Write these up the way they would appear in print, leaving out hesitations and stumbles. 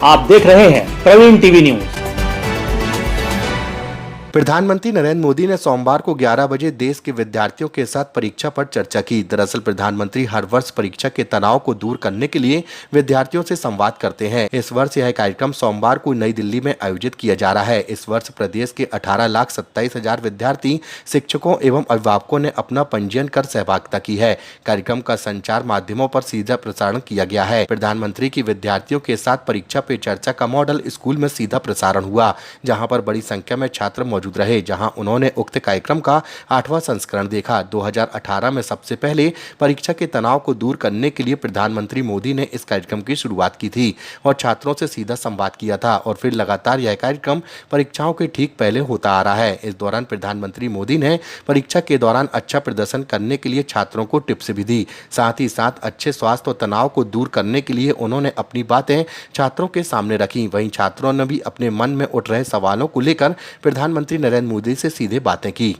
आप देख रहे हैं प्रवीण टीवी न्यूज। प्रधानमंत्री नरेंद्र मोदी ने सोमवार को 11 बजे देश के विद्यार्थियों के साथ परीक्षा पर चर्चा की। दरअसल प्रधानमंत्री हर वर्ष परीक्षा के तनाव को दूर करने के लिए विद्यार्थियों से संवाद करते हैं। इस वर्ष यह कार्यक्रम सोमवार को नई दिल्ली में आयोजित किया जा रहा है। इस वर्ष प्रदेश के 18,27,000 विद्यार्थी, शिक्षकों एवं अभिभावकों ने अपना पंजीयन कर सहभागिता की है। कार्यक्रम का संचार माध्यमों पर सीधा प्रसारण किया गया है। प्रधानमंत्री की विद्यार्थियों के साथ परीक्षा पे चर्चा का मॉडल स्कूल में सीधा प्रसारण हुआ, जहाँ पर बड़ी संख्या में छात्र मौजूद रहे, जहां उन्होंने उक्त कार्यक्रम का 8वां संस्करण देखा। 2018 में सबसे पहले परीक्षा के तनाव को दूर करने के लिए प्रधानमंत्री मोदी ने इस कार्यक्रम की शुरुआत की थी और छात्रों से सीधा संवाद किया था और फिर लगातार यह कार्यक्रम परीक्षाओं के ठीक पहले होता आ रहा है। इस दौरान प्रधानमंत्री मोदी ने परीक्षा के दौरान अच्छा प्रदर्शन करने के लिए छात्रों को टिप्स भी दी। साथ ही साथ अच्छे स्वास्थ्य और तनाव को दूर करने के लिए उन्होंने अपनी बातें छात्रों के सामने रखी। वहीं छात्रों ने भी अपने मन में उठ रहे सवालों को लेकर प्रधानमंत्री नरेंद्र मोदी से सीधे बातें की।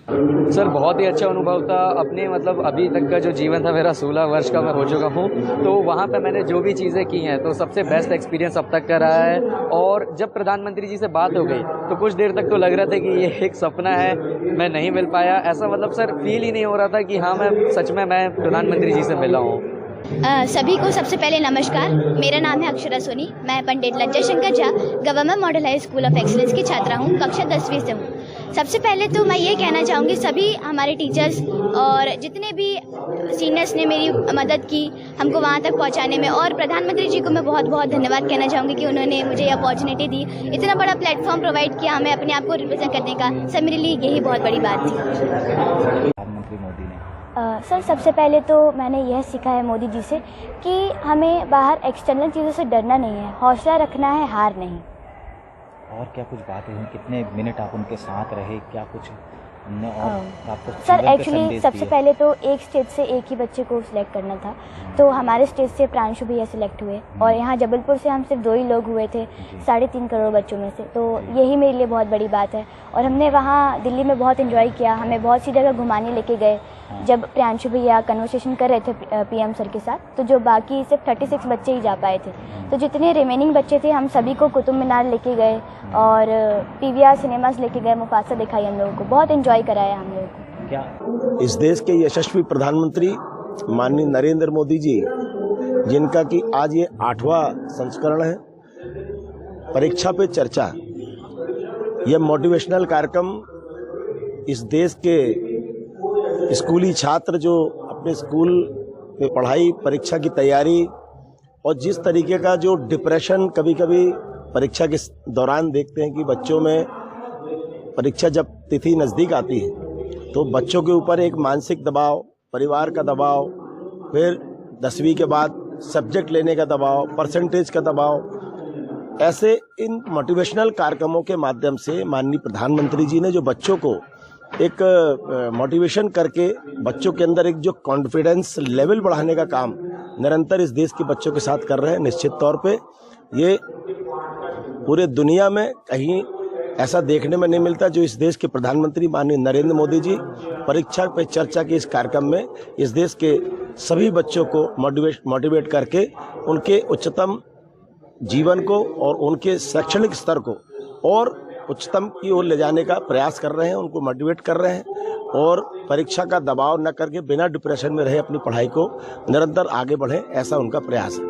सर बहुत ही अच्छा अनुभव था। अपने अभी तक का जो जीवन था मेरा 16 वर्ष का मैं हो चुका हूँ, तो वहाँ पे मैंने जो भी चीज़ें की हैं तो सबसे बेस्ट एक्सपीरियंस अब तक का रहा है। और जब प्रधानमंत्री जी से बात हो गई तो कुछ देर तक तो लग रहा था कि ये एक सपना है, मैं नहीं मिल पाया। ऐसा सर फील ही नहीं हो रहा था कि हाँ मैं सच में मैं प्रधानमंत्री जी से मिला हूँ। सभी को सबसे पहले नमस्कार। मेरा नाम है अक्षरा सोनी। मैं पंडित लज्जा Shankar Jha government model high school of excellence की छात्रा हूँ। कक्षा 10वीं से हूँ। सबसे पहले तो मैं ये कहना चाहूँगी सभी हमारे टीचर्स और जितने भी सीनियर्स ने मेरी मदद की हमको वहाँ तक पहुँचाने में, और प्रधानमंत्री जी को मैं बहुत बहुत धन्यवाद कहना चाहूँगी कि उन्होंने मुझे ये अपॉर्चुनिटी दी, इतना बड़ा प्लेटफॉर्म प्रोवाइड किया हमें अपने आप को रिप्रेजेंट करने का। सब मेरे लिए यही बहुत बड़ी बात थी। प्रधानमंत्री मोदी ने सर सबसे पहले तो मैंने यह सीखा है मोदी जी से कि हमें बाहर एक्सटर्नल चीज़ों से डरना नहीं है, हौसला रखना है, हार नहीं। और क्या कुछ बात है, कितने मिनट आप उनके साथ रहे, क्या कुछ हमने और आपको सर एक्चुअली सबसे पहले तो एक स्टेज से एक ही बच्चे को सिलेक्ट करना था, तो हमारे स्टेज से प्रांशु भैया सिलेक्ट हुए और यहाँ जबलपुर से हम सिर्फ 2 ही लोग हुए थे 3.5 करोड़ बच्चों में से, तो यही मेरे लिए बहुत बड़ी बात है। और हमने वहाँ दिल्ली में बहुत एंजॉय किया, हमें बहुत सी जगह घुमाने लेके गए। जब प्रांशु भैया कन्वर्सेशन कर रहे थे पीएम सर के साथ, तो जो बाकी सिर्फ 36 बच्चे ही जा पाए थे, तो जितने रिमेनिंग बच्चे थे हम सभी को कुतुब मीनार लेके गए और पीवीआर सिनेमास लेके गए, मुफासा दिखाई हम लोगों को, बहुत एंजॉय कराया हम लोगों को। क्या इस देश के यशस्वी प्रधानमंत्री माननीय नरेंद्र मोदी जी, जिनका कि आज ये 8वां संस्करण है, परीक्षा पे चर्चा, यह मोटिवेशनल कार्यक्रम इस देश के स्कूली छात्र जो अपने स्कूल में पढ़ाई, परीक्षा की तैयारी और जिस तरीके का जो डिप्रेशन कभी कभी परीक्षा के दौरान देखते हैं कि बच्चों में परीक्षा जब तिथि नज़दीक आती है तो बच्चों के ऊपर एक मानसिक दबाव, परिवार का दबाव, फिर 10वीं के बाद सब्जेक्ट लेने का दबाव, परसेंटेज का दबाव, ऐसे इन मोटिवेशनल कार्यक्रमों के माध्यम से माननीय प्रधानमंत्री जी ने जो बच्चों को एक मोटिवेशन करके बच्चों के अंदर एक जो कॉन्फिडेंस लेवल बढ़ाने का काम निरंतर इस देश के बच्चों के साथ कर रहे हैं। निश्चित तौर पे ये पूरे दुनिया में कहीं ऐसा देखने में नहीं मिलता जो इस देश के प्रधानमंत्री माननीय नरेंद्र मोदी जी परीक्षा पे चर्चा के इस कार्यक्रम में इस देश के सभी बच्चों को मोटिवेट करके उनके उच्चतम जीवन को और उनके शैक्षणिक स्तर को और उच्चतम की ओर ले जाने का प्रयास कर रहे हैं, उनको मोटिवेट कर रहे हैं और परीक्षा का दबाव न करके बिना डिप्रेशन में रहे अपनी पढ़ाई को निरंतर आगे बढ़े, ऐसा उनका प्रयास है।